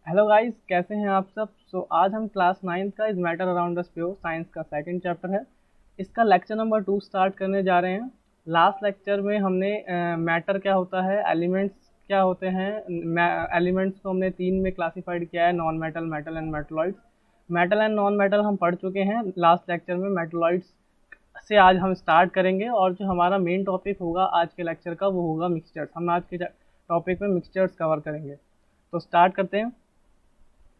Hello guys, कैसे हैं आप सब। आज हम क्लास 9th का is matter around the spare science का सेकंड चैप्टर है। इसका लेक्चर नंबर 2 स्टार्ट करने जा रहे हैं। लास्ट लेक्चर में हमने मैटर क्या होता है, एलिमेंट्स क्या होते हैं, एलिमेंट्स को हमने तीन में क्लासिफाइड किया है, non metal, metal and metalloids. Metal and non metal हम पढ़ चुके हैं लास्ट लेक्चर में। मेटलॉइड्स से आज हम स्टार्ट करेंगे और जो हमारा मेन टॉपिक होगा आज के लेक्चर का वो होगा मिक्सचर्स। हम आज के टॉपिक में मिक्सचर्स कवर करेंगे। तो स्टार्ट करते हैं।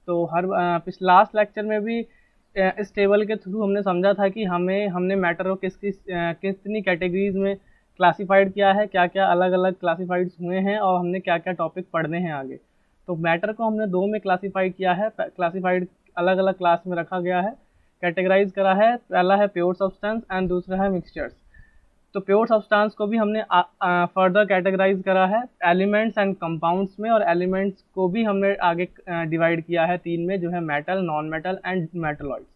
तो पिछले लास्ट लेक्चर में भी इस टेबल के थ्रू हमने समझा था कि हमने मैटर को कितनी कैटेगरीज में क्लासिफाइड किया है, क्या क्या अलग अलग क्लासिफाइड्स हुए हैं और हमने क्या क्या टॉपिक पढ़ने हैं आगे। तो मैटर को हमने दो में क्लासिफाइड किया है, क्लासिफाइड अलग अलग क्लास में रखा गया है, कैटेगराइज करा है। पहला है प्योर सब्सटेंस एंड दूसरा है मिक्सचर्स। तो प्योर सब्सटेंस को भी हमने फर्दर कैटेगराइज करा है एलिमेंट्स एंड कंपाउंड्स में, और एलिमेंट्स को भी हमने आगे डिवाइड किया है तीन में, जो है metal, non metal and metalloids.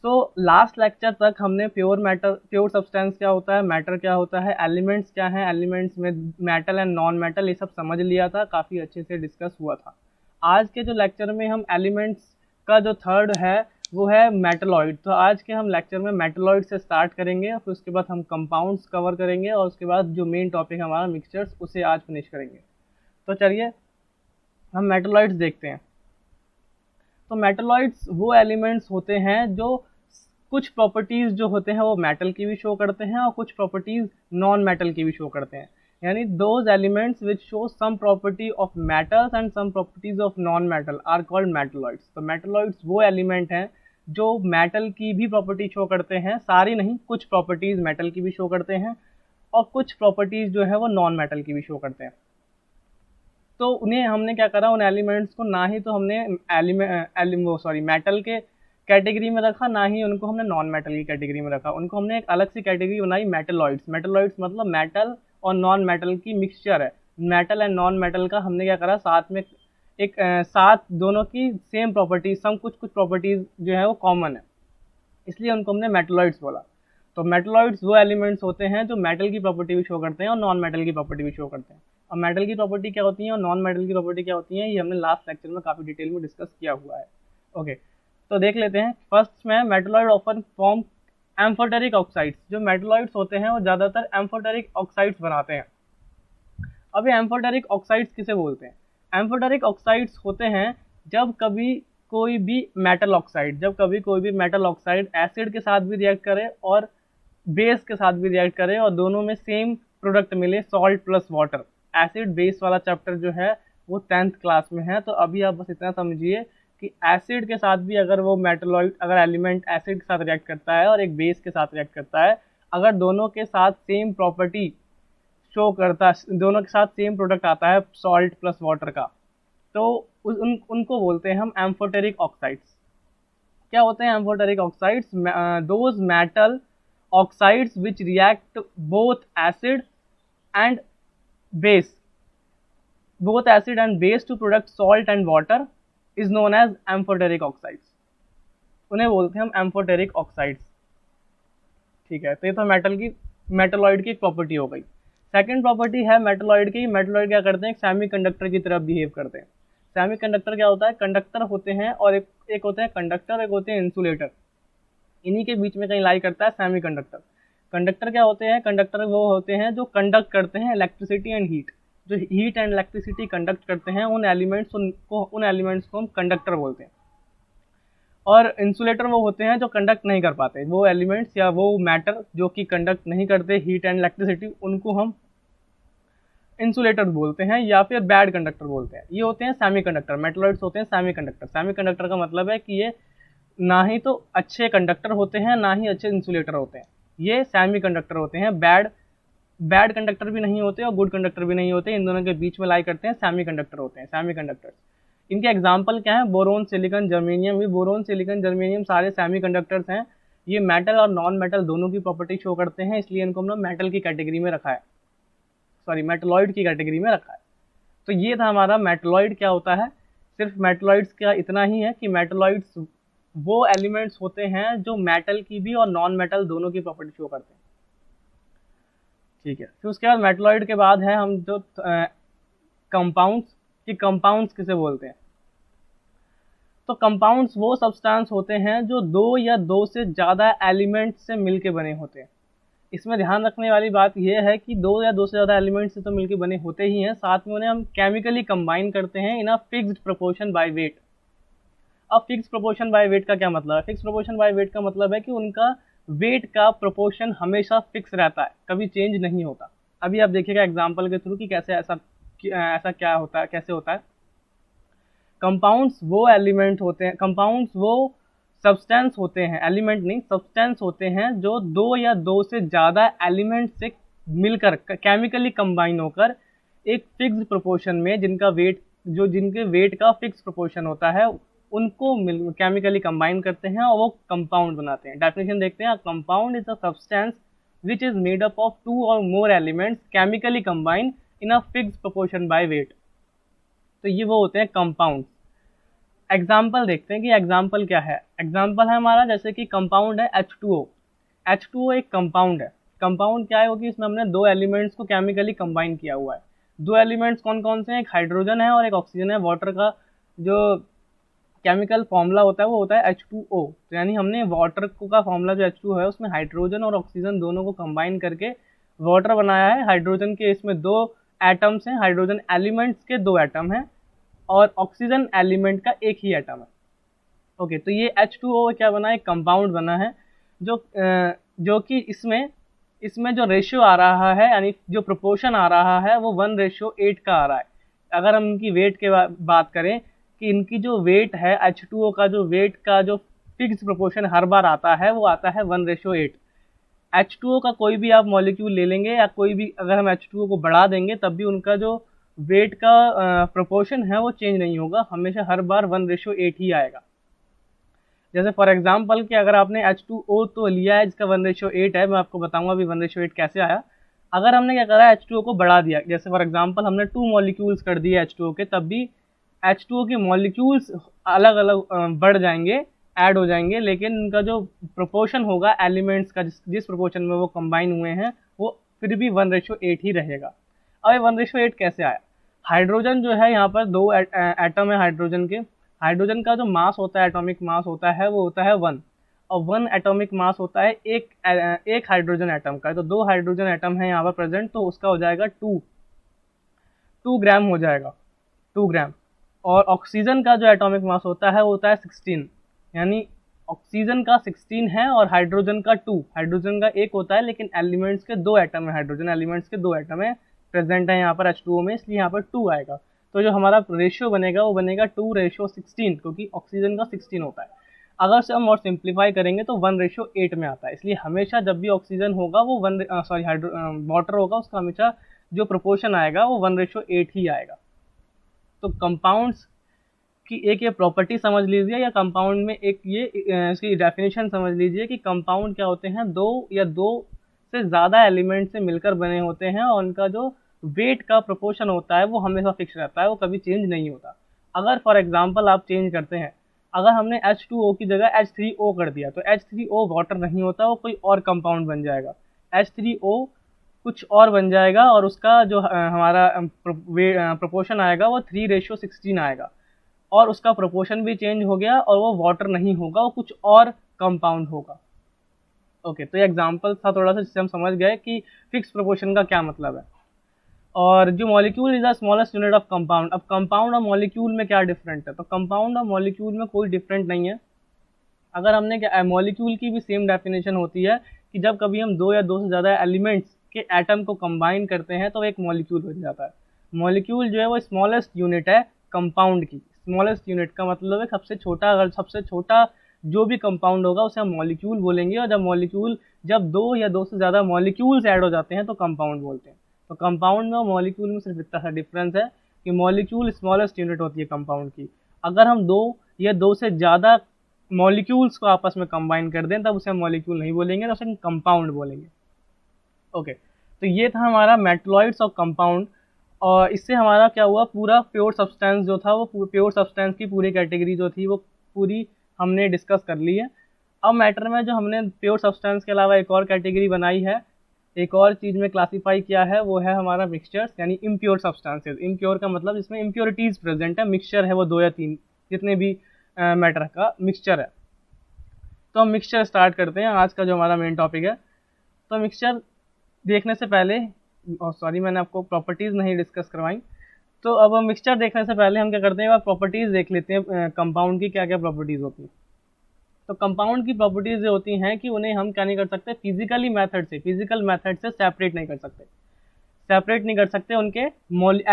So last lecture तक हमने प्योर सब्सटेंस क्या होता है, मैटर क्या होता है, एलिमेंट्स क्या हैं, एलिमेंट्स में मेटल एंड नॉन मेटल, ये सब समझ लिया था, काफ़ी अच्छे से डिस्कस हुआ था। आज के जो लेक्चर में हम एलिमेंट्स का जो थर्ड है वो है मेटलॉइड। तो आज के हम लेक्चर में मेटलॉइड से स्टार्ट करेंगे, फिर उसके बाद हम कंपाउंड्स कवर करेंगे और उसके बाद जो मेन टॉपिक हमारा मिक्सचर्स, उसे आज फिनिश करेंगे। तो चलिए हम मेटलॉइड्स देखते हैं। तो मेटलॉइड्स वो एलिमेंट्स होते हैं जो कुछ प्रॉपर्टीज जो होते हैं वो मेटल की भी शो करते हैं और कुछ प्रॉपर्टीज नॉन मेटल की भी शो करते हैं। यानी those elements which show some property of metals and some properties of non metal are called metalloids. तो मेटलॉइड्स वो एलिमेंट हैं जो मेटल की भी प्रॉपर्टी शो करते हैं, सारी नहीं, कुछ प्रॉपर्टीज मेटल की भी शो करते हैं और कुछ प्रॉपर्टीज जो है वो नॉन मेटल की भी शो करते हैं। तो उन्हें हमने क्या करा, उन एलिमेंट्स को ना ही तो हमने मेटल के कैटेगरी में रखा, ना ही उनको हमने नॉन मेटल की कैटेगरी में रखा। उनको हमने एक अलग सी कैटेगरी बनाई, मेटलॉइड्स। मेटलॉइड्स मतलब मेटल और नॉन मेटल की मिक्सचर है। मेटल एंड नॉन मेटल का हमने क्या करा, साथ में साथ दोनों की सेम प्रॉपर्टीज, सम कुछ कुछ प्रॉपर्टीज जो है वो कॉमन है, इसलिए उनको हमने मेटलॉइड्स बोला। तो मेटलॉइड्स वो एलिमेंट्स होते हैं जो मेटल की प्रॉपर्टी भी शो करते हैं और नॉन मेटल की प्रॉपर्टी भी शो करते हैं। और मेटल की प्रॉपर्टी क्या होती है और नॉन मेटल की प्रॉपर्टी क्या होती है, ये हमने लास्ट लेक्चर में काफ़ी डिटेल में डिस्कस किया हुआ है। ओके, तो देख लेते हैं। फर्स्ट में metalloid often form amphoteric oxides. जो मेटलॉइड्स होते हैं वो ज़्यादातर एम्फोटेरिक ऑक्साइड्स बनाते हैं। अब ये एम्फोटेरिक ऑक्साइड्स किसे बोलते हैं? एम्फोटेरिक ऑक्साइड्स होते हैं जब कभी कोई भी मेटल ऑक्साइड एसिड के साथ भी रिएक्ट करे और बेस के साथ भी रिएक्ट करे और दोनों में सेम प्रोडक्ट मिले, salt plus water. Acid base वाला चैप्टर जो है वो 10th क्लास में है। तो अभी आप बस इतना समझिए कि एसिड के साथ भी अगर वो मेटलॉइड, अगर एलिमेंट एसिड के साथ रिएक्ट करता है और एक बेस के साथ रिएक्ट करता है, अगर दोनों के साथ सेम प्रॉपर्टी शो करता है, दोनों के साथ सेम प्रोडक्ट आता है सॉल्ट प्लस वाटर का, तो उनको बोलते हैं हम एम्फोटेरिक ऑक्साइड्स। क्या होते हैं amphoteric oxides? Those metal oxides which react both acid and base to product salt and water is known as amphoteric oxides. उन्हें बोलते हैं हम एम्फोटेरिक ऑक्साइड्स। ठीक है, तो ये तो मेटलॉइड की एक प्रॉपर्टी हो गई। सेकंड प्रॉपर्टी है मेटलॉइड की। मेटलॉइड क्या करते हैं, एक सेमी कंडक्टर की तरह बिहेव करते हैं। सेमी कंडक्टर क्या होता है, कंडक्टर होते हैं और एक होते हैं कंडक्टर, एक होते हैं इंसुलेटर। इन्हीं के बीच में कहीं लाई करता है सेमी कंडक्टर। कंडक्टर क्या होते हैं, कंडक्टर वो होते हैं जो कंडक्ट करते हैं इलेक्ट्रिसिटी एंड हीट। जो हीट एंड इलेक्ट्रिसिटी कंडक्ट करते हैं उन एलिमेंट्स को हम कंडक्टर बोलते हैं। और इंसुलेटर वो होते हैं जो कंडक्ट नहीं कर पाते, वो एलिमेंट्स या वो मैटर जो कि कंडक्ट नहीं करते हीट एंड इलेक्ट्रिसिटी, उनको हम इंसुलेटर बोलते हैं या फिर बैड कंडक्टर बोलते हैं। ये होते हैं सेमीकंडक्टर। मेटलॉइड्स होते हैं सेमीकंडक्टर। सेमीकंडक्टर का मतलब है कि ये ना ही तो अच्छे कंडक्टर होते हैं ना ही अच्छे इंसुलेटर होते हैं, ये सेमीकंडक्टर होते हैं। बैड कंडक्टर भी नहीं होते और गुड कंडक्टर भी नहीं होते, इन दोनों के बीच में लाई करते हैं, सेमीकंडक्टर होते हैं सेमीकंडक्टर्स। इनके एग्जाम्पल क्या है, बोरोन, सिलिकॉन, जर्मेनियम। भी बोरोन, सिलिकॉन, जर्मेनियम सारे सेमीकंडक्टर्स हैं। ये मेटल और नॉन मेटल दोनों की प्रॉपर्टी शो करते हैं, इसलिए इनको हमने मेटल की कैटेगरी में रखा है, सॉरी मेटलॉइड की कैटेगरी में रखा है। तो ये था हमारा मेटलॉइड क्या होता है। सिर्फ मेटलॉइड्स का इतना ही है कि मेटलॉइड्स वो एलिमेंट्स होते हैं जो मेटल की भी और नॉन मेटल दोनों की प्रॉपर्टी शो करते हैं। ठीक है, फिर उसके बाद मेटलॉइड के बाद है हम जो कंपाउंड्स, कि कंपाउंड्स किसे बोलते हैं। तो कंपाउंड्स वो सब्सटेंस होते हैं जो दो या दो से ज़्यादा एलिमेंट्स से मिलके बने होते हैं। इसमें ध्यान रखने वाली बात यह है कि दो या दो से ज़्यादा एलिमेंट्स से तो मिलके बने होते ही हैं, साथ में उन्हें हम केमिकली कंबाइन करते हैं in a fixed proportion by weight. अब फिक्स प्रोपोर्शन बाय वेट का क्या मतलब है? फिक्स प्रोपोर्शन बाय वेट का मतलब है कि उनका वेट का प्रोपोर्शन हमेशा फिक्स रहता है, कभी चेंज नहीं होता। अभी आप देखिएगा एग्जांपल के थ्रू कि कैसे ऐसा क्या होता है, कैसे होता है। कंपाउंड्स वो एलिमेंट होते हैं, कंपाउंड्स वो सब्सटेंस होते हैं, एलिमेंट नहीं सब्सटेंस होते हैं जो दो या दो से ज़्यादा एलिमेंट से मिलकर केमिकली कंबाइन होकर एक फिक्स प्रोपोर्शन में जिनके वेट का फिक्स प्रोपोर्शन होता है उनको केमिकली कंबाइन करते हैं और वो कंपाउंड बनाते हैं। डेफिनेशन देखते हैं, compound is a substance which is made up of two or more elements chemically combined in a fix proportion by weight. तो ये वो होते हैं कंपाउंड। एग्जाम्पल देखते हैं कि एग्जाम्पल क्या है। एग्जाम्पल है हमारा जैसे कि कंपाउंड है H2O। H2O एक कंपाउंड है। कंपाउंड क्या है वो कि इसमें हमने दो एलिमेंट्स को केमिकली कंबाइन किया हुआ है। दो एलिमेंट्स कौन कौन से हैं? एक हाइड्रोजन है और एक ऑक्सीजन है। वाटर का जो केमिकल फॉर्मूला होता है वो होता है H2O। तो यानी हमने वाटर का फॉर्मूला जो H2O है उसमें हाइड्रोजन और ऑक्सीजन दोनों को कंबाइन करके वाटर बनाया है। हाइड्रोजन के इसमें दो एटम्स हैं, हाइड्रोजन एलिमेंट्स के दो एटम हैं और ऑक्सीजन एलिमेंट का एक ही एटम है। ओके, तो ये H2O क्या बना है? एक कंपाउंड बना है जो कि इसमें जो रेशियो आ रहा है यानी जो प्रोपोर्शन आ रहा है वो 1:8 का आ रहा है। अगर हम इनकी वेट के बात करें कि इनकी जो वेट है H2O का जो वेट का जो फिक्स प्रोपोर्शन हर बार आता है वो आता है 1:8। H2O का कोई भी आप मॉलिक्यूल ले लेंगे या कोई भी अगर हम H2O को बढ़ा देंगे तब भी उनका जो वेट का प्रोपोर्शन है वो चेंज नहीं होगा, हमेशा हर बार 1:8 ही आएगा। जैसे फॉर एग्जांपल कि अगर आपने H2O तो लिया है जिसका 1:8 है, मैं आपको बताऊंगा अभी 1:8 कैसे आया। अगर हमने क्या करा H2O को बढ़ा दिया, जैसे फॉर एग्जांपल हमने 2 मॉलिक्यूल्स कर दिए H2O के, तब भी H2O के मॉलिक्यूल्स अलग अलग बढ़ जाएंगे, ऐड हो जाएंगे, लेकिन उनका जो प्रोपोर्शन होगा एलिमेंट्स का जिस प्रोपोर्शन में वो कंबाइन हुए हैं वो फिर भी 1:8 ही रहेगा। अब 1:8 कैसे आया? हाइड्रोजन जो है यहाँ पर दो एटम है हाइड्रोजन के। हाइड्रोजन का जो मास होता है, एटॉमिक मास होता है वो होता है 1 और 1 एटॉमिक मास होता है एक हाइड्रोजन एटम का। तो दो हाइड्रोजन एटम है यहाँ पर प्रेजेंट, तो उसका हो जाएगा 2 ग्राम हो जाएगा, 2 ग्राम। और ऑक्सीजन का जो एटॉमिक मास होता है वो होता है 16, यानी ऑक्सीजन का 16 है और हाइड्रोजन का 2। हाइड्रोजन का एक होता है लेकिन एलिमेंट्स के दो एटम है, हाइड्रोजन एलिमेंट्स के दो एटम है प्रेजेंट है यहाँ पर H2O में, इसलिए यहाँ पर 2 आएगा। तो जो हमारा रेशियो बनेगा वो बनेगा 2:16, क्योंकि ऑक्सीजन का 16 होता है। अगर से हम और सिंप्लीफाई करेंगे तो 1:8 में आता है। इसलिए हमेशा जब भी ऑक्सीजन होगा वो वाटर होगा, उसका हमेशा जो प्रोपोर्शन आएगा वो 1:8 ही आएगा। तो कंपाउंड्स की एक ये प्रॉपर्टी समझ लीजिए, या कंपाउंड में एक ये इसकी डेफिनेशन समझ लीजिए कि कंपाउंड क्या होते हैं? दो या दो से ज़्यादा एलिमेंट से मिलकर बने होते हैं और उनका जो वेट का प्रोपोर्शन होता है वो हमेशा फिक्स रहता है, वो कभी चेंज नहीं होता। अगर फॉर एग्जांपल आप चेंज करते हैं, अगर हमने H2O की जगह H3O कर दिया तो H3O वाटर नहीं होता, वो कोई और कंपाउंड बन जाएगा। H3O कुछ और बन जाएगा और उसका जो हमारा प्रोपोर्शन आएगा वो 3:16 आएगा और उसका प्रोपोर्शन भी चेंज हो गया और वो वाटर नहीं होगा, वो कुछ और कंपाउंड होगा। ओके, तो ये एग्जांपल था थोड़ा सा जिससे हम समझ गए कि फिक्स प्रोपोर्शन का क्या मतलब है। और जो molecule is the smallest unit of compound. अब कंपाउंड और मॉलिक्यूल में क्या डिफरेंट है? तो कंपाउंड और मॉलिक्यूल में कोई डिफरेंट नहीं है। अगर हमने क्या मॉलिक्यूल की भी सेम डेफिनेशन होती है कि जब कभी हम दो या दो से ज़्यादा एलिमेंट्स के एटम को कंबाइन करते हैं तो एक मॉलिक्यूल बन जाता है। मॉलिक्यूल जो है वो स्मॉलेस्ट यूनिट है कंपाउंड की। स्मॉलेस्ट यूनिट का मतलब है सबसे छोटा, अगर सबसे छोटा जो भी कंपाउंड होगा उसे हम मॉलिक्यूल बोलेंगे, और जब दो या दो से ज़्यादा मॉलिक्यूल्स ऐड हो जाते हैं तो कंपाउंड बोलते हैं। तो कंपाउंड में और मॉलिक्यूल में सिर्फ इतना सा डिफरेंस है कि मॉलिक्यूल स्मॉलेस्ट यूनिट होती है कंपाउंड की। अगर हम दो या दो से ज़्यादा मॉलिक्यूल्स को आपस में कंबाइन कर दें तब उसे हम मॉलिक्यूल नहीं बोलेंगे, तो उसे हम कंपाउंड बोलेंगे। ओके, तो ये था हमारा मेटलॉइड्स और कंपाउंड। और इससे हमारा क्या हुआ, पूरा प्योर सब्सटेंस जो था वो प्योर सब्सटेंस की पूरी कैटेगरी जो थी वो पूरी हमने डिस्कस कर ली है। अब मैटर में जो हमने प्योर सब्सटेंस के अलावा एक और कैटेगरी बनाई है, एक और चीज़ में क्लासीफाई किया है, वो है हमारा मिक्सचर्स यानी इम्प्योर सब्सटेंसेज। इम्प्योर का मतलब इसमें इम्प्योरिटीज़ प्रेजेंट है, मिक्सचर है वो 2 या 3 जितने भी मैटर का मिक्सचर है। तो हम मिक्सचर स्टार्ट करते हैं, आज का जो हमारा मेन टॉपिक है। तो मिक्सचर देखने से पहले, सॉरी मैंने आपको प्रॉपर्टीज़ नहीं डिस्कस करवाई, तो अब हम मिक्सचर देखने से पहले हम क्या करते हैं, प्रॉपर्टीज़ देख लेते हैं कंपाउंड की क्या क्या प्रॉपर्टीज़ होती हैं। तो कंपाउंड की प्रॉपर्टीज़ ये होती हैं कि उन्हें हम क्या नहीं कर सकते, फिजिकल मेथड से सेपरेट नहीं कर सकते, उनके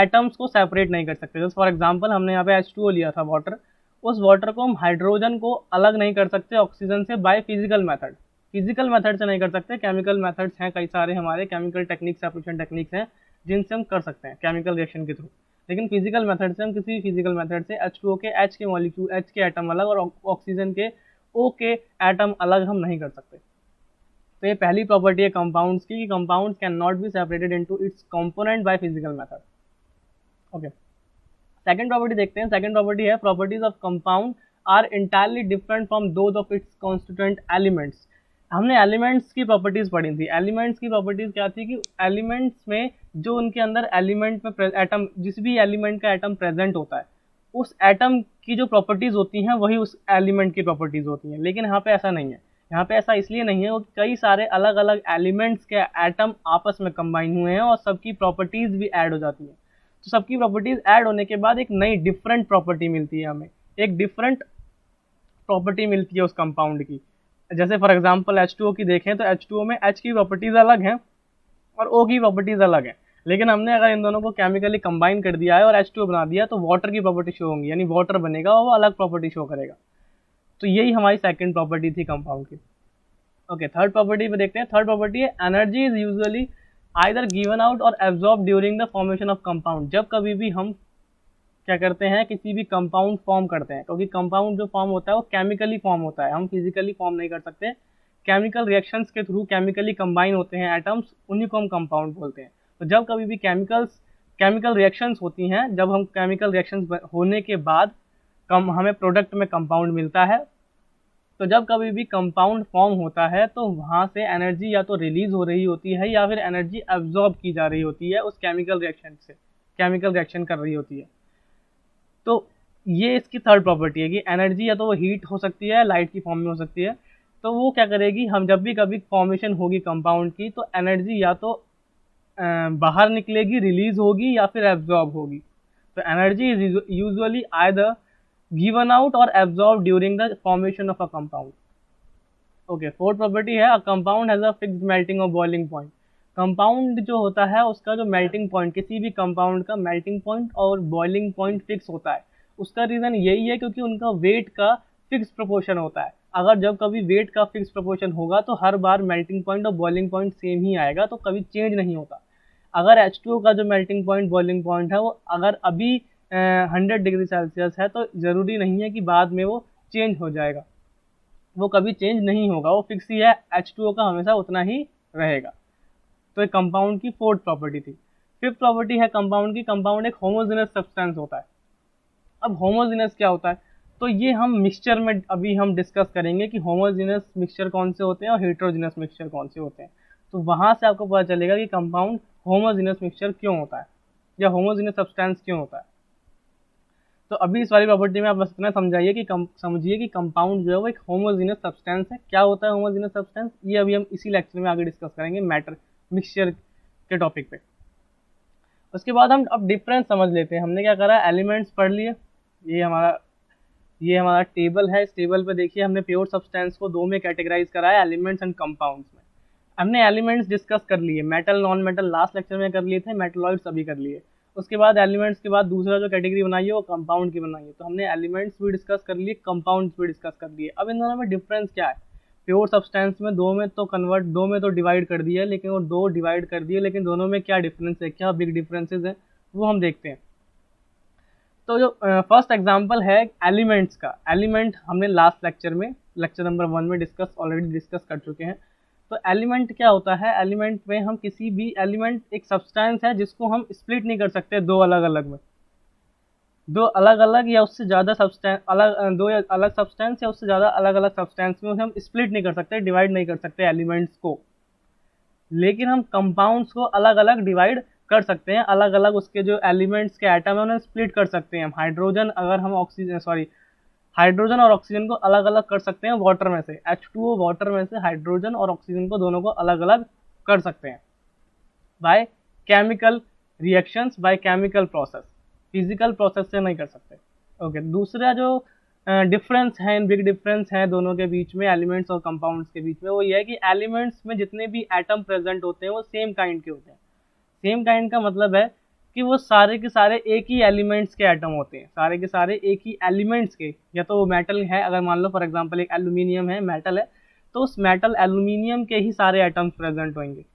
एटम्स को सेपरेट नहीं कर सकते। जैसे फॉर एग्जांपल हमने यहाँ पे H2O लिया था वाटर, उस वाटर को हम हाइड्रोजन को अलग नहीं कर सकते ऑक्सीजन से बाय फिजिकल मेथड से नहीं कर सकते। केमिकल मेथड्स हैं कई सारे, हमारे केमिकल टेक्निक्स, सेपरेशन टेक्निक्स हैं जिनसे हम कर सकते हैं केमिकल रिएक्शन के थ्रू, लेकिन फिजिकल मेथड से हम किसी भी फिजिकल मेथड से H2O के H के मॉलिक्यूल, H के एटम अलग और ऑक्सीजन के O के एटम अलग हम नहीं कर सकते। तो ये पहली प्रॉपर्टी है कंपाउंड्स की, compounds can not be separated into its component by physical method. Okay, second property देखते हैं। सेकंड प्रॉपर्टी है properties of compound are entirely different from those of its constituent elements. हमने एलिमेंट्स की properties पढ़ी थी। Elements की properties क्या थी कि एलिमेंट्स में जो उनके अंदर एलिमेंट में एटम, जिस भी एलिमेंट का एटम प्रेजेंट होता है, उस एटम की जो प्रॉपर्टीज होती हैं वही उस एलिमेंट की प्रॉपर्टीज होती हैं। लेकिन यहाँ पे ऐसा नहीं है। यहाँ पे ऐसा इसलिए नहीं है वो कई सारे अलग अलग एलिमेंट्स के एटम आपस में कंबाइन हुए हैं और सबकी प्रॉपर्टीज भी ऐड हो जाती हैं। तो सबकी प्रॉपर्टीज ऐड होने के बाद एक नई डिफरेंट प्रॉपर्टी मिलती है, हमें एक डिफरेंट प्रॉपर्टी मिलती है उस कंपाउंड की। जैसे फॉर एग्जांपल H2O की देखें तो H2O में H की प्रॉपर्टीज अलग हैं और O की प्रॉपर्टीज अलग हैं, लेकिन हमने अगर इन दोनों को केमिकली कंबाइन कर दिया है और H2O बना दिया तो वाटर की प्रॉपर्टी शो होंगी, यानी वाटर बनेगा और वो अलग प्रॉपर्टी शो करेगा। तो यही हमारी सेकंड प्रॉपर्टी थी कंपाउंड की। ओके, थर्ड प्रॉपर्टी पे देखते हैं। थर्ड प्रॉपर्टी है energy is usually either given out or absorb during the formation of compound. जब कभी भी हम क्या करते हैं, किसी भी कंपाउंड फॉर्म करते हैं, क्योंकि कंपाउंड जो फॉर्म होता है वो केमिकली फॉर्म होता है, हम फिजिकली फॉर्म नहीं कर सकते। केमिकल रिएक्शंस के थ्रू केमिकली कंबाइन होते हैं एटम्स, उन्हीं को हम कंपाउंड बोलते हैं। तो जब कभी भी केमिकल रिएक्शंस होती हैं, जब हम केमिकल रिएक्शंस होने के बाद हमें प्रोडक्ट में कंपाउंड मिलता है, तो जब कभी भी कंपाउंड फॉर्म होता है तो वहाँ से एनर्जी या तो रिलीज हो रही होती है या फिर एनर्जी एब्जॉर्ब की जा रही होती है उस केमिकल रिएक्शन से, केमिकल रिएक्शन कर रही होती है। तो ये इसकी थर्ड प्रॉपर्टी है कि एनर्जी या तो वो हीट हो सकती है, लाइट की फॉर्म में हो सकती है। तो वो क्या करेगी, हम जब भी कभी फॉर्मेशन होगी कंपाउंड की तो एनर्जी या तो बाहर निकलेगी, रिलीज होगी, या फिर एब्जॉर्ब होगी। तो energy is usually either given out or absorbed during the formation of a compound. Okay, fourth property है a compound has a fixed melting or boiling point. Compound जो होता है उसका जो मेल्टिंग पॉइंट, किसी भी कंपाउंड का मेल्टिंग पॉइंट और बॉइलिंग पॉइंट फिक्स होता है। उसका रीज़न यही है क्योंकि उनका वेट का फिक्स प्रोपोर्शन होता है। अगर जब कभी वेट का फिक्स प्रोपोर्शन होगा तो हर बार मेल्टिंग पॉइंट और बॉइलिंग पॉइंट सेम ही आएगा, तो कभी चेंज नहीं होता। अगर H2O का जो मेल्टिंग पॉइंट, बॉइलिंग पॉइंट है, वो अगर अभी 100 डिग्री सेल्सियस है तो ज़रूरी नहीं है कि बाद में वो चेंज हो जाएगा, वो कभी चेंज नहीं होगा, वो फिक्स ही है। H2O का हमेशा उतना ही रहेगा। तो एक कंपाउंड की फोर्थ प्रॉपर्टी थी। फिफ्थ प्रॉपर्टी है कंपाउंड की, कंपाउंड एक होमोजेनस सब्सटेंस होता है। अब होमोजेनस क्या होता है, तो ये हम मिक्सचर में अभी हम डिस्कस करेंगे कि होमोजेनस मिक्सचर कौन से होते हैं और हेट्रोजेनस मिक्सचर कौन से होते हैं। तो वहाँ से आपको पता चलेगा कि कंपाउंड होमोजेनस मिक्सचर क्यों होता है या होमोजेनस सब्सटेंस क्यों होता है। तो अभी इस वाली प्रॉपर्टी में आप बस इतना समझिए कि कंपाउंड जो है वो एक होमोजेनस सब्सटेंस है। क्या होता है होमोजेनस सब्सटेंस, ये अभी हम इसी लेक्चर में आगे डिस्कस करेंगे मैटर मिक्सचर के टॉपिक पे। उसके बाद हम अब डिफरेंस समझ लेते हैं। हमने क्या करा, एलिमेंट्स पढ़ लिए, ये हमारा टेबल है। इस टेबल पे देखिए हमने प्योर सब्सटेंस को दो में कैटेगराइज करा है, एलिमेंट्स एंड कंपाउंड्स में। हमने एलिमेंट्स डिस्कस कर लिए, metal non metal last lecture में कर लिए थे, मेटलॉइड्स अभी कर लिए। उसके बाद एलिमेंट्स के बाद दूसरा जो कैटेगरी बनाई है वो कंपाउंड की बनाई है। तो हमने एलिमेंट्स भी डिस्कस कर लिए, कंपाउंड्स भी डिस्कस कर लिए। अब इन दोनों में डिफरेंस क्या है, प्योर सब्सटेंस में दो में तो डिवाइड कर दिया है, लेकिन वो दो डिवाइड कर दिए, लेकिन दोनों में क्या डिफरेंस है, क्या बिग डिफरेंसेस हैं वो हम देखते हैं। तो जो फर्स्ट एग्जांपल है एलिमेंट्स का, एलिमेंट हमने लास्ट लेक्चर में, लेक्चर नंबर 1 में ऑलरेडी डिस्कस कर चुके हैं। तो एलिमेंट क्या होता है, एलिमेंट में हम किसी भी एलिमेंट एक सब्सटेंस है जिसको हम स्प्लिट नहीं कर सकते दो अलग अलग में, दो अलग अलग या उससे ज़्यादा सब्सटेंस दो या अलग सब्सटेंस या उससे ज़्यादा अलग अलग सब्सटेंस में हम स्प्लिट नहीं कर सकते, डिवाइड नहीं कर सकते एलिमेंट्स को। लेकिन हम कंपाउंड्स को अलग अलग डिवाइड कर सकते हैं, अलग अलग उसके जो एलिमेंट्स के एटम है उन्हें स्प्लिट कर सकते हैं। हाइड्रोजन अगर हम हाइड्रोजन और ऑक्सीजन को अलग अलग कर सकते हैं वाटर में से, H2O वाटर में से हाइड्रोजन और ऑक्सीजन को दोनों को अलग अलग कर सकते हैं by chemical reactions, by chemical process, physical process से नहीं कर सकते। ओके, दूसरा जो डिफरेंस है, बिग डिफरेंस है दोनों के बीच में, एलिमेंट्स और कंपाउंड्स के बीच में, वो ये है कि एलिमेंट्स में जितने भी एटम प्रेजेंट होते हैं वो सेम काइंड के होते हैं। सेम काइंड का मतलब है कि वो सारे के सारे एक ही एलिमेंट्स के एटम होते हैं, सारे के सारे एक ही एलिमेंट्स के, या तो वो मेटल है, अगर मान लो फॉर एग्जांपल एक एल्यूमिनियम है, मेटल है, तो उस मेटल एल्यूमिनियम के ही सारे एटम्स प्रेजेंट होंगे,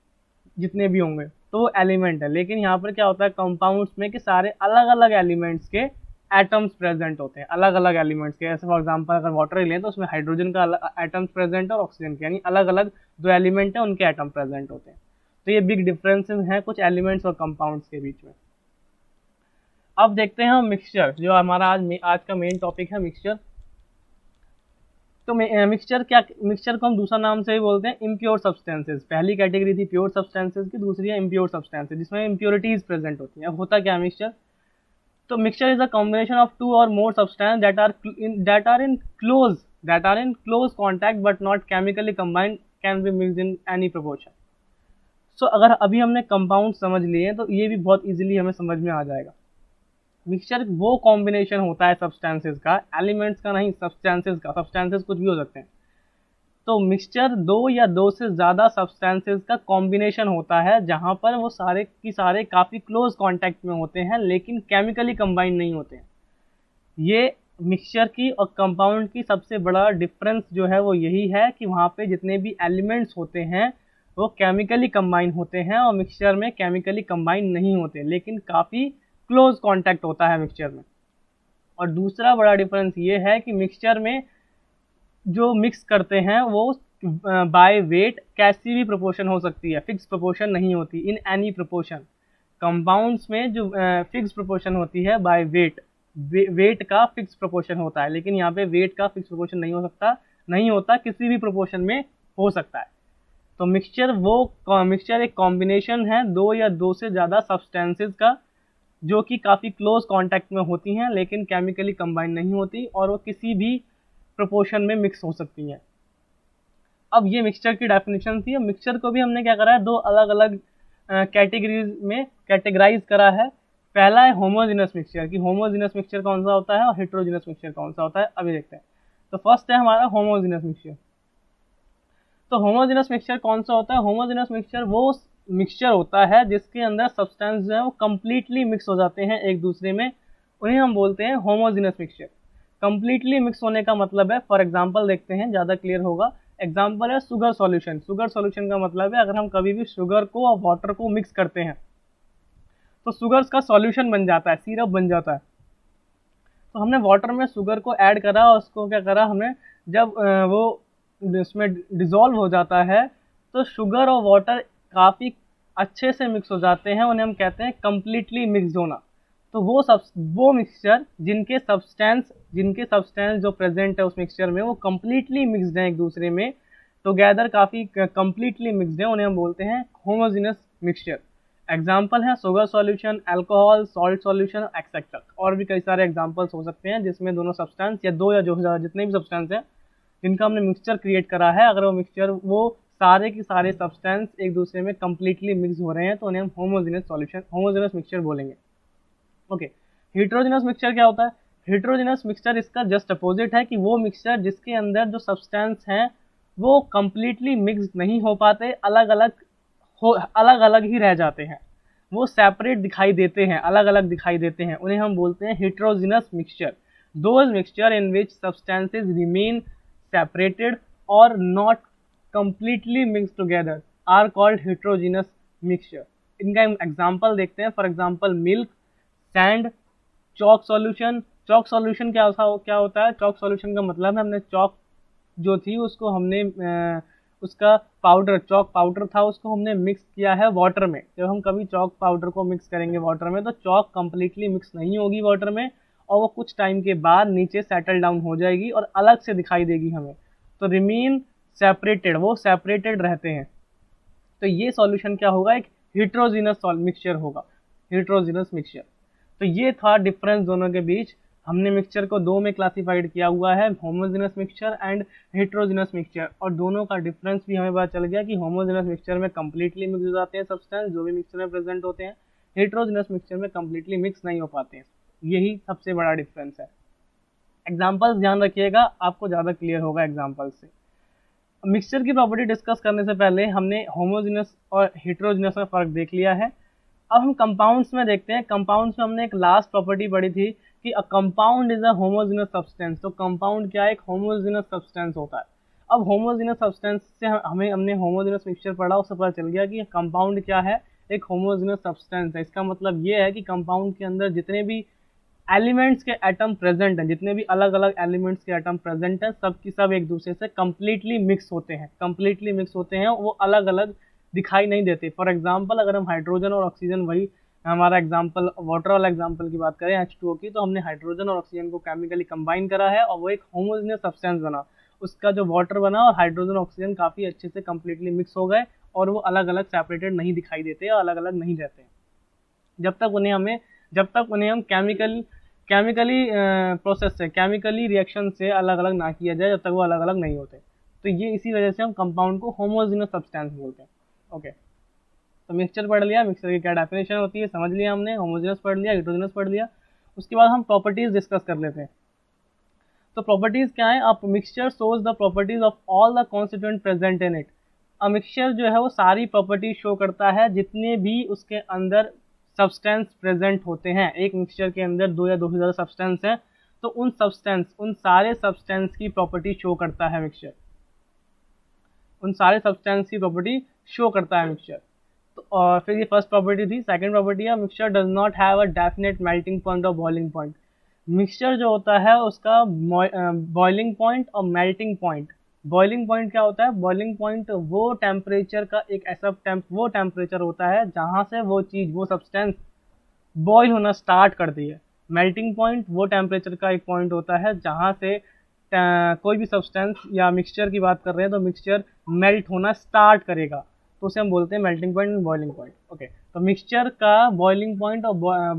जितने भी होंगे, तो वो एलिमेंट है। लेकिन यहाँ पर क्या होता है कंपाउंड्स में कि सारे अलग अलग एलिमेंट्स के एटम्स प्रेजेंट होते हैं, अलग अलग एलिमेंट्स के। ऐसे फॉर एग्जांपल अगर वाटर ही लें तो उसमें हाइड्रोजन का एटम्स प्रेजेंट है और ऑक्सीजन के, यानी अलग अलग जो एलिमेंट है उनके एटम प्रेजेंट होते हैं। तो ये बिग डिफरेंसेस हैं कुछ एलिमेंट्स और कंपाउंड्स के बीच में। अब देखते हैं हम मिक्सचर, जो हमारा आज का मेन टॉपिक है मिक्सचर। तो मिक्सचर को हम दूसरा नाम से भी बोलते हैं इम्प्योर सब्सटेंसेस। पहली कैटेगरी थी प्योर सब्सटेंसेस की, दूसरी है इम्प्योर सब्सटेंसेस जिसमें इम्प्योरिटीज प्रेजेंट होती हैं। अब होता क्या है मिक्सचर? तो mixture is a combination of two or more substance that are in close contact but not chemically combined, can be mixed in any proportion। सो अगर अभी हमने कंपाउंड समझ लिए तो ये भी बहुत इजीली हमें समझ में आ जाएगा। मिक्सचर वो कॉम्बिनेशन होता है सब्सटेंसेस का, एलिमेंट्स का नहीं, सब्सटेंसेस का। सब्सटेंसेस कुछ भी हो सकते हैं। तो मिक्सचर दो या दो से ज़्यादा सब्सटेंसेस का कॉम्बिनेशन होता है जहाँ पर वो सारे की सारे काफ़ी क्लोज कांटेक्ट में होते हैं लेकिन केमिकली कंबाइन नहीं होते हैं। ये मिक्सचर की और कंपाउंड की सबसे बड़ा डिफरेंस जो है वो यही है कि वहाँ पे जितने भी एलिमेंट्स होते हैं वो केमिकली कंबाइन होते हैं और मिक्सचर में केमिकली कंबाइन नहीं होते, लेकिन काफ़ी क्लोज कांटेक्ट होता है मिक्सचर में। और दूसरा बड़ा डिफरेंस ये है कि मिक्सचर में जो मिक्स करते हैं वो बाय वेट कैसी भी प्रोपोर्शन हो सकती है, फिक्स प्रोपोर्शन नहीं होती इन एनी प्रोपोर्शन। कंपाउंड्स में जो फिक्स प्रोपोर्शन होती है बाय वेट, वेट का फिक्स प्रोपोर्शन होता है, लेकिन यहाँ पे वेट का फिक्स प्रोपोर्शन नहीं होता, किसी भी प्रोपोर्शन में हो सकता है। तो मिक्सचर एक कॉम्बिनेशन है दो या दो से ज़्यादा सब्सटेंसेस का जो कि काफ़ी क्लोज कांटेक्ट में होती हैं लेकिन केमिकली कंबाइन नहीं होती और वो किसी भी प्रोपोर्शन में मिक्स हो सकती हैं। अब ये मिक्सचर की डेफिनेशन थी। अब मिक्सचर को भी हमने क्या करा है, दो अलग अलग कैटेगरीज में कैटेगराइज करा है। पहला है होमोजेनस मिक्सचर, कि होमोजेनस मिक्सचर कौन सा होता है और हेट्रोजेनस मिक्सचर कौन सा होता है, अभी देखते हैं। तो फर्स्ट है हमारा होमोजेनस मिक्सचर। तो होमोजेनस मिक्सचर कौन सा होता है? होमोजेनस मिक्सचर वो मिक्सचर होता है जिसके अंदर सब्सटेंस जो है वो कम्प्लीटली मिक्स हो जाते हैं एक दूसरे में, उन्हें हम बोलते हैं होमोजेनस मिक्सचर। कम्प्लीटली मिक्स होने का मतलब है, फॉर एग्जांपल देखते हैं ज़्यादा क्लियर होगा। एग्जांपल है शुगर सॉल्यूशन। शुगर सॉल्यूशन का मतलब है अगर हम कभी भी शुगर को और वाटर को मिक्स करते हैं तो शुगर्स का सॉल्यूशन बन जाता है, सिरप बन जाता है। तो हमने वाटर में शुगर को ऐड करा और उसको क्या करा हमने, जब वो इसमें डिज़ोल्व हो जाता है तो शुगर और वाटर काफ़ी अच्छे से मिक्स हो जाते हैं, उन्हें हम कहते हैं कम्प्लीटली मिक्स होना। तो वो मिक्सचर जिनके सब्सटेंस जो प्रेजेंट है उस मिक्सचर में वो कम्प्लीटली मिक्सड हैं एक दूसरे में, टुगेदर काफ़ी कम्प्लीटली मिक्सड है, उन्हें हम बोलते हैं होमोजेनस मिक्सचर। एग्जाम्पल है sugar solution, alcohol, salt solution, etcetera. और भी कई सारे एग्जाम्पल्स हो सकते हैं जिसमें दोनों सब्सटेंस या दो या जो जितने भी सब्सटेंस हैं जिनका हमने मिक्सचर क्रिएट करा है, अगर वो मिक्सचर वो सारे के सारे सब्सटेंस एक दूसरे में कम्प्लीटली मिक्स हो रहे हैं तो उन्हें हम होमोजेनस मिक्सचर बोलेंगे। ओके, हेट्रोजेनस मिक्सचर क्या होता है? हेट्रोजेनस मिक्सचर इसका जस्ट अपोजिट है, कि वो मिक्सचर जिसके अंदर जो सब्सटेंस हैं वो कम्प्लीटली मिक्स नहीं हो पाते, अलग अलग ही रह जाते हैं, वो सेपरेट दिखाई देते हैं, अलग अलग दिखाई देते हैं, उन्हें हम बोलते हैं heterogeneous mixture. Those mixture in which substances remain separated or not completely mixed together are called heterogeneous mixture। इनका एग्जांपल देखते हैं। For example milk, sand, chalk solution. Chalk solution क्या होता है? चॉक सॉल्यूशन का मतलब है हमने चॉक जो थी उसको हमने उसका चॉक पाउडर था उसको हमने मिक्स किया है वाटर में। जब हम कभी चॉक पाउडर को मिक्स करेंगे वाटर में तो चॉक कम्प्लीटली मिक्स नहीं होगी वाटर में और वो कुछ टाइम के बाद नीचे सेटल डाउन हो जाएगी और अलग से दिखाई देगी हमें, तो रिमेन सेपरेटेड, वो सेपरेटेड रहते हैं। तो ये सॉल्यूशन क्या होगा? एक हेट्रोजीनस मिक्सचर होगा, हेट्रोजीनस मिक्सचर। तो ये था डिफरेंस दोनों के बीच। हमने मिक्सचर को दो में क्लासिफाइड किया हुआ है, homogeneous mixture and heterogeneous mixture, और दोनों का डिफरेंस भी हमें पता चल गया कि होमोजेनस मिक्सचर में कंप्लीटली मिक्स हो जाते हैं सब्सटेंस जो भी मिक्सचर में प्रेजेंट होते हैं, हेट्रोजेनस मिक्सचर में कंप्लीटली मिक्स नहीं हो पाते हैं। यही सबसे बड़ा डिफरेंस है। एग्जाम्पल्स ध्यान रखिएगा, आपको ज़्यादा क्लियर होगा एग्जाम्पल्स से। मिक्सचर की प्रॉपर्टी डिस्कस करने से पहले हमने होमोजेनस और हेट्रोजेनस में फ़र्क देख लिया है। अब हम कंपाउंड्स में देखते हैं। कंपाउंड्स में हमने एक लास्ट प्रॉपर्टी पढ़ी थी कि a compound is a homogeneous substance. तो कंपाउंड क्या है? एक होमोजेनस सब्सटेंस होता है। अब होमोजेनस सब्सटेंस से हमने होमोजेनस मिक्सचर पढ़ा, उससे पता चल गया कि कंपाउंड क्या है? एक होमोजेनस सब्सटेंस है। इसका मतलब ये है कि कंपाउंड के अंदर जितने भी एलिमेंट्स के एटम प्रेजेंट हैं, जितने भी अलग अलग एलिमेंट्स के एटम प्रेजेंट हैं, सब की सब एक दूसरे से कंप्लीटली मिक्स होते हैं। कंप्लीटली मिक्स होते हैं, वो अलग अलग दिखाई नहीं देते। फॉर एग्जांपल अगर हम हाइड्रोजन और ऑक्सीजन, वही हमारा एग्जांपल वाटर वाला एग्जांपल की बात करें H2O की, तो हमने हाइड्रोजन और ऑक्सीजन को केमिकली कंबाइन करा है और वो एक होमोजेनियस सब्सटेंस बना। उसका जो वाटर बना और हाइड्रोजन और ऑक्सीजन काफ़ी अच्छे से कंप्लीटली मिक्स हो गए और वो अलग अलग सेपरेटेड नहीं दिखाई देते और अलग अलग नहीं रहते जब तक उन्हें हम केमिकली प्रोसेस से, केमिकली रिएक्शन से अलग अलग ना किया जाए, जब तक वो अलग अलग नहीं होते। तो ये इसी वजह से हम कंपाउंड को होमोजेनस सब्सटेंस बोलते हैं। ओके, तो मिक्सचर पढ़ लिया, मिक्सचर की क्या डेफिनेशन होती है समझ लिया हमने, होमोजेनस पढ़ लिया, हेट्रोजेनस पढ़ लिया। उसके बाद हम प्रॉपर्टीज डिस्कस कर लेते हैं। तो प्रॉपर्टीज क्या है? अब mixture shows the properties of all the constituent present in it. अब मिक्सचर जो है वो सारी प्रॉपर्टीज शो करता है जितने भी उसके अंदर सब्सटेंस प्रेजेंट होते हैं। एक मिक्सचर के अंदर दो या दो से ज़्यादा सब्सटेंस हैं, तो उन सारे सब्सटेंस की प्रॉपर्टी शो करता है मिक्सचर। उन सारे सब्सटेंस की प्रॉपर्टी शो करता है मिक्सचर। तो और फिर ये फर्स्ट प्रॉपर्टी थी। सेकंड प्रॉपर्टी है mixture does not have a definite melting point और बॉइलिंग पॉइंट। मिक्सचर जो होता है उसका बॉइलिंग पॉइंट और मेल्टिंग पॉइंट। बॉइलिंग पॉइंट क्या होता है? बॉइलिंग पॉइंट वो टेम्परेचर का एक ऐसा वो टेम्परेचर होता है जहाँ से वो चीज़, वो सब्सटेंस बॉयल होना स्टार्ट करती है। मेल्टिंग पॉइंट वो टेम्परेचर का एक पॉइंट होता है जहाँ से कोई भी सब्सटेंस, या मिक्सचर की बात कर रहे हैं तो मिक्सचर मेल्ट होना स्टार्ट करेगा, तो उसे हम बोलते हैं melting point and boiling point. Okay, तो मिक्सचर का बॉइलिंग पॉइंट और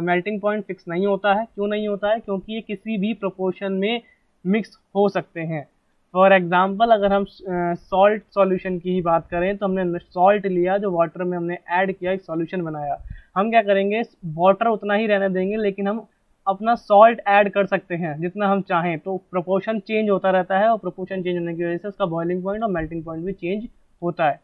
मेल्टिंग पॉइंट फिक्स नहीं होता है। क्यों नहीं होता है? क्योंकि ये किसी भी प्रोपोर्शन में मिक्स हो सकते हैं। फॉर एग्जाम्पल अगर हम सॉल्ट सॉल्यूशन की ही बात करें, तो हमने सॉल्ट लिया, जो वाटर में हमने ऐड किया, एक सॉल्यूशन बनाया। हम क्या करेंगे? वाटर उतना ही रहने देंगे, लेकिन हम अपना सॉल्ट ऐड कर सकते हैं जितना हम चाहें। तो प्रोपोर्शन चेंज होता रहता है और प्रोपोर्शन चेंज होने की वजह से उसका बॉइलिंग पॉइंट और मेल्टिंग पॉइंट भी चेंज होता है।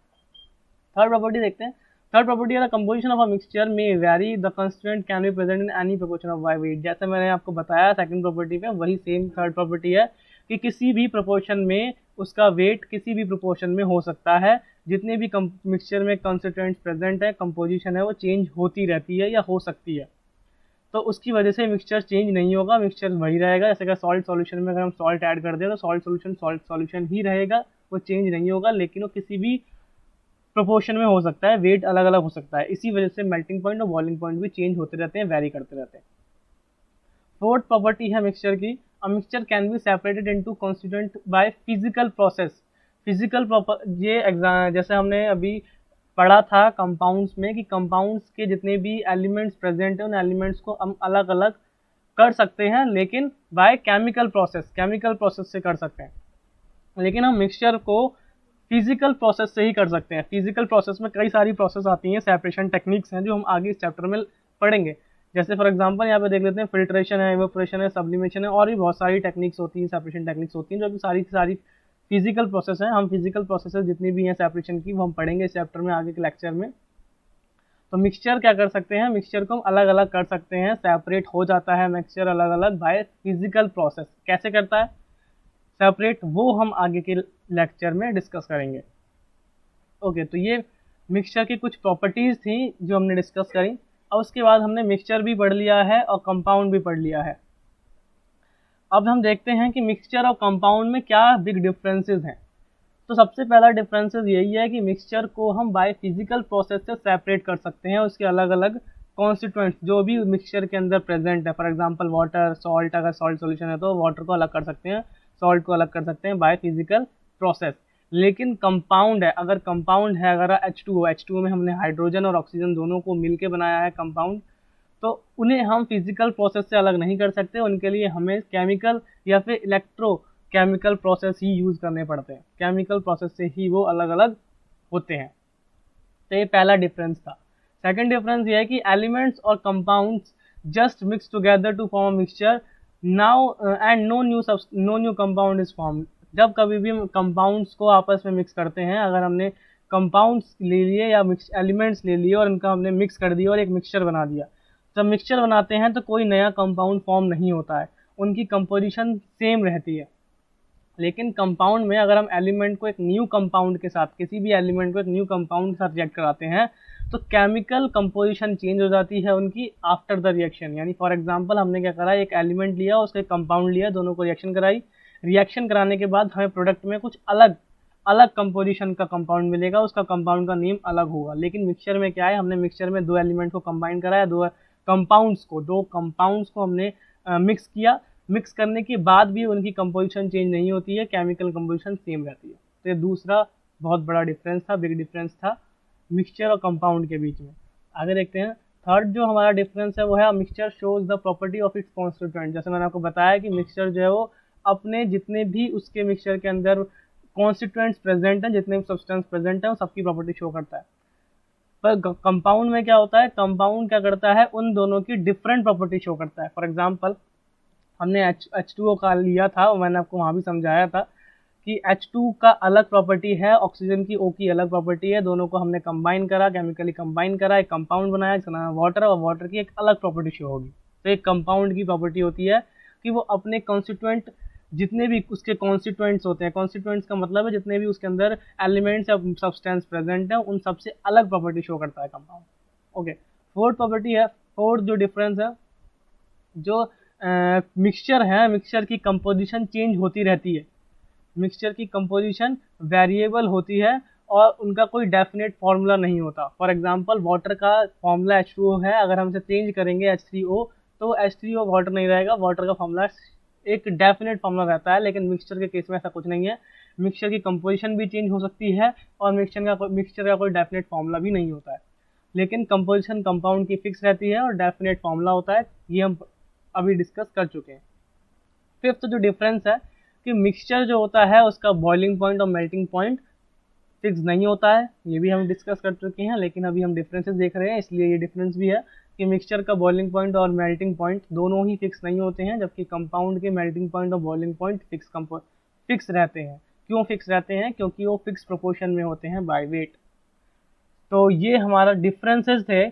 थर्ड प्रॉपर्टी देखते हैं। थर्ड प्रॉपर्टी है the composition of a mixture में vary, the constituent can be present in any proportion of by weight. जैसे मैंने आपको बताया सेकंड प्रॉपर्टी में, वही सेम थर्ड प्रॉपर्टी है कि किसी भी प्रोपोर्शन में उसका वेट किसी भी प्रोपोर्शन में हो सकता है। जितने भी मिक्सचर में कंस्टिट्यूएंट्स प्रेजेंट है, कंपोजिशन है, वो चेंज होती रहती है या हो सकती है। तो उसकी वजह से मिक्सचर चेंज नहीं होगा, मिक्सचर वही रहेगा। जैसे कि सॉल्ट सॉल्यूशन में अगर हम सॉल्ट ऐड कर दें तो सॉल्ट सॉल्यूशन ही रहेगा, वो चेंज नहीं होगा, लेकिन वो किसी भी प्रोपोर्शन में हो सकता है, वेट अलग अलग हो सकता है। इसी वजह से मेल्टिंग पॉइंट और बॉइलिंग पॉइंट भी चेंज होते रहते हैं, वेरी करते रहते हैं। फोर्थ प्रॉपर्टी है मिक्सचर की, a mixture can be separated into constituent by physical process. Physical जैसे हमने अभी पढ़ा था कंपाउंड्स में कि कंपाउंड्स के जितने भी एलिमेंट्स प्रेजेंट हैं, उन एलिमेंट्स को हम अलग अलग कर सकते हैं, लेकिन बाय केमिकल प्रोसेस से कर सकते हैं। लेकिन हम मिक्सचर को फिजिकल प्रोसेस से ही कर सकते हैं। फिजिकल प्रोसेस में कई सारी प्रोसेस आती हैं, सेपरेशन टेक्निक्स हैं, जो हम आगे इस चैप्टर में पढ़ेंगे। जैसे फॉर एग्जांपल यहाँ पे देख लेते हैं, फिल्ट्रेशन है, इवेपोरेशन है, सब्लिमेशन है, और भी बहुत सारी टेक्निक्स होती हैं, सेपरेशन टेक्निक्स होती हैं, जो कि सारी फिजिकल प्रोसेस हैं। हम फिजिकल प्रोसेसेस जितनी भी हैं सेपरेशन की, वो हम पढ़ेंगे इस चैप्टर में, आगे के लेक्चर में। तो मिक्सचर क्या कर सकते हैं? मिक्सचर को हम अलग अलग कर सकते हैं, सेपरेट हो जाता है मिक्सचर अलग अलग बाय फिजिकल प्रोसेस। कैसे करता है सेपरेट, वो हम आगे के लेक्चर में डिस्कस करेंगे। ओके, तो ये मिक्सचर की कुछ प्रॉपर्टीज़ थी जो हमने डिस्कस करी। और उसके बाद हमने मिक्सचर भी पढ़ लिया है और कंपाउंड भी पढ़ लिया है। अब हम देखते हैं कि मिक्सचर और कंपाउंड में क्या बिग डिफरेंसेस हैं। तो सबसे पहला डिफरेंसेस यही है कि मिक्सचर को हम बाय फिजिकल प्रोसेस से सेपरेट कर सकते हैं, उसके अलग अलग कॉन्स्टिट्यूएंट्स जो भी मिक्सचर के अंदर प्रेजेंट है। फॉर एग्जांपल वाटर, सॉल्ट, अगर सॉल्ट सॉल्यूशन है तो वाटर को अलग कर सकते हैं, सॉल्ट को अलग कर सकते हैं बाय फिजिकल प्रोसेस। लेकिन कंपाउंड है, अगर H2O में हमने हाइड्रोजन और ऑक्सीजन दोनों को मिलके बनाया है कंपाउंड, तो उन्हें हम फिजिकल प्रोसेस से अलग नहीं कर सकते, उनके लिए हमें केमिकल या फिर इलेक्ट्रो केमिकल प्रोसेस ही यूज़ करने पड़ते हैं, केमिकल प्रोसेस से ही वो अलग अलग होते हैं। तो ये पहला डिफरेंस था। सेकंड डिफरेंस ये है कि एलिमेंट्स और compounds just mix together to form a mixture now and no new compound is form. जब कभी भी हम कंपाउंड्स को आपस में मिक्स करते हैं, अगर हमने कंपाउंड्स ले लिए या मिक्स एलिमेंट्स ले लिए और इनका हमने मिक्स कर दिया और एक मिक्सचर बना दिया, जब मिक्सचर बनाते हैं तो कोई नया कंपाउंड फॉर्म नहीं होता है, उनकी कंपोजिशन सेम रहती है। लेकिन कंपाउंड में अगर हम एलिमेंट को एक न्यू कंपाउंड के साथ, किसी भी एलिमेंट को एक न्यू कंपाउंड के साथ रिएक्ट कराते हैं, तो केमिकल कंपोजिशन चेंज हो जाती है उनकी आफ्टर द रिएक्शन। यानी फॉर एग्जांपल हमने क्या करा, एक एलिमेंट लिया, उसका एक कंपाउंड लिया, दोनों को रिएक्शन कराई, रिएक्शन कराने के बाद हमें प्रोडक्ट में कुछ अलग अलग कंपोजिशन का कंपाउंड मिलेगा, उसका कंपाउंड का नेम अलग होगा। लेकिन मिक्सचर में क्या है, हमने मिक्सचर में दो एलिमेंट को कंबाइन कराया, दो कंपाउंड्स को हमने मिक्स किया, मिक्स करने के बाद भी उनकी कंपोजिशन चेंज नहीं होती है, केमिकल कंपोजिशन सेम रहती है। तो ये दूसरा बहुत बड़ा डिफरेंस था, बिग डिफरेंस था मिक्सचर और कंपाउंड के बीच में। आगे देखते हैं, थर्ड जो हमारा डिफरेंस है वो है mixture shows the property of its constituent. जैसे मैंने आपको बताया कि मिक्सचर जो है वो अपने जितने भी उसके मिक्सचर के अंदर कॉन्स्टिट्यूएंट्स प्रेजेंट हैं, जितने भी सब्सटेंस प्रेजेंट हैं, वो सबकी प्रॉपर्टी शो करता है। पर कंपाउंड में क्या होता है, कंपाउंड क्या करता है, उन दोनों की डिफरेंट प्रॉपर्टी शो करता है। फॉर एग्जाम्पल हमने H2O का लिया था, मैंने आपको वहाँ भी समझाया था कि H2 का अलग प्रॉपर्टी है, ऑक्सीजन की O की अलग प्रॉपर्टी है, दोनों को हमने कंबाइन करा, केमिकली कंबाइन करा, एक कंपाउंड बनाया जिसका नाम है वाटर, और वाटर की एक अलग प्रॉपर्टी शो होगी। तो एक कंपाउंड की प्रॉपर्टी होती है कि वो अपने कॉन्स्टिट्यूएंट, जितने भी उसके कॉन्स्टिट्यूएंट्स होते हैं, कॉन्स्टिट्यूएंट्स का मतलब है जितने भी उसके अंदर एलिमेंट्स या सब्सटेंस प्रेजेंट है, उन सबसे अलग प्रॉपर्टी शो करता है कंपाउंड। ओके, फोर्थ प्रॉपर्टी है, फोर्थ जो डिफरेंस है, जो मिक्सचर है, मिक्सचर की कंपोजिशन चेंज होती रहती है, मिक्सचर की कंपोजिशन वेरिएबल होती है और उनका कोई डेफिनेट फार्मूला नहीं होता। फॉर एग्जांपल वाटर का फार्मूला H2O है, अगर हम इसे चेंज करेंगे H3O, तो H3O वाटर नहीं रहेगा, वाटर का फार्मूला एक डेफिनेट फार्मूला रहता है। लेकिन मिक्सचर के केस में ऐसा कुछ नहीं है, मिक्सचर की कंपोजिशन भी चेंज हो सकती है और मिक्सचर का कोई डेफिनेट फार्मूला भी नहीं होता है। लेकिन कंपोजिशन कंपाउंड की फिक्स रहती है और डेफिनेट फार्मूला होता है, ये हम अभी डिस्कस कर चुके हैं। फिफ्थ जो डिफरेंस है कि मिक्सचर जो होता है उसका बॉइलिंग पॉइंट और मेल्टिंग पॉइंट फिक्स नहीं होता है, ये भी हम डिस्कस कर चुके हैं। लेकिन अभी हम डिफरेंसेस देख रहे हैं, इसलिए ये डिफरेंस भी है कि मिक्सचर का बॉइलिंग पॉइंट और मेल्टिंग पॉइंट दोनों ही फिक्स नहीं होते हैं, जबकि कंपाउंड के मेल्टिंग पॉइंट और बॉइलिंग पॉइंट फिक्स रहते हैं। क्यों फिक्स रहते हैं, क्योंकि वो फिक्स प्रोपोर्शन में होते हैं बाय वेट। तो ये हमारा डिफरेंसेस थे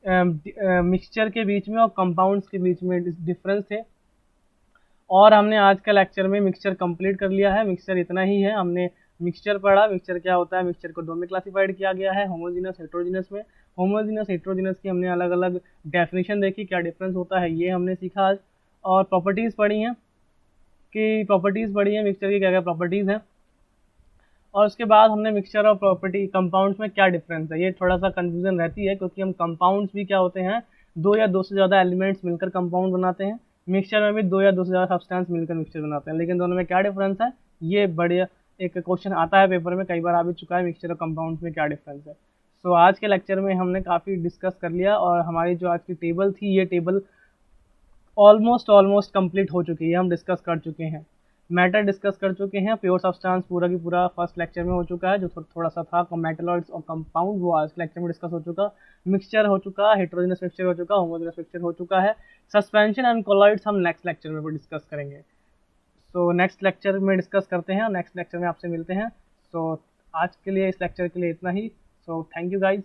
मिक्सचर के बीच में और कंपाउंड्स के बीच में डिफरेंस थे। और हमने आज का लेक्चर में मिक्सचर कंप्लीट कर लिया है। मिक्सचर इतना ही है, हमने मिक्सचर पढ़ा, मिक्सचर क्या होता है, मिक्सचर को दो में क्लासिफाइड किया गया है, होमोजीनस हेट्रोजीनस में। होमोजीनस हेट्रोजीनस की हमने अलग अलग डेफिनेशन देखी, क्या डिफरेंस होता है ये हमने सीखा आज। और प्रॉपर्टीज़ पढ़ी हैं कि प्रॉपर्टीज़ पढ़ी हैं मिक्सचर की क्या क्या प्रॉपर्टीज़ हैं। और उसके बाद हमने मिक्सचर और प्रॉपर्टी कंपाउंड्स में क्या डिफरेंस है, ये थोड़ा सा कन्फ्यूजन रहती है, क्योंकि हम कंपाउंड्स भी क्या होते हैं, दो या दो से ज़्यादा एलिमेंट्स मिलकर कंपाउंड बनाते हैं, मिक्सचर में भी दो या दो से ज़्यादा सब्सटेंस मिलकर मिक्सचर बनाते हैं। लेकिन दोनों में क्या डिफरेंस है, ये बढ़िया एक क्वेश्चन आता है पेपर में, कई बार आ भी चुका है, मिक्सचर और कंपाउंड्स में क्या डिफरेंस है। सो आज के लेक्चर में हमने काफ़ी डिस्कस कर लिया और हमारी जो आज की टेबल थी, ये टेबल ऑलमोस्ट कंप्लीट हो चुकी है, हम डिस्कस कर चुके हैं, मैटर डिस्कस कर चुके हैं, प्योर सब्सटेंस पूरा की पूरा फर्स्ट लेक्चर में हो चुका है, जो थोड़ा सा था मेटलॉइड्स और कंपाउंड, वो आज के लेक्चर में डिस्कस हो चुका, मिक्सचर हो चुका, हेट्रोजेनस मिक्सचर हो चुका, होमोजेनस मिक्सचर हो चुका है। सस्पेंशन एंड कोलॉइड्स हम नेक्स्ट लेक्चर में डिस्कस करेंगे। तो नेक्स्ट लेक्चर में डिस्कस करते हैं, नेक्स्ट लेक्चर में आपसे मिलते हैं। सो आज के लिए, इस लेक्चर के लिए इतना ही। So thank you guys.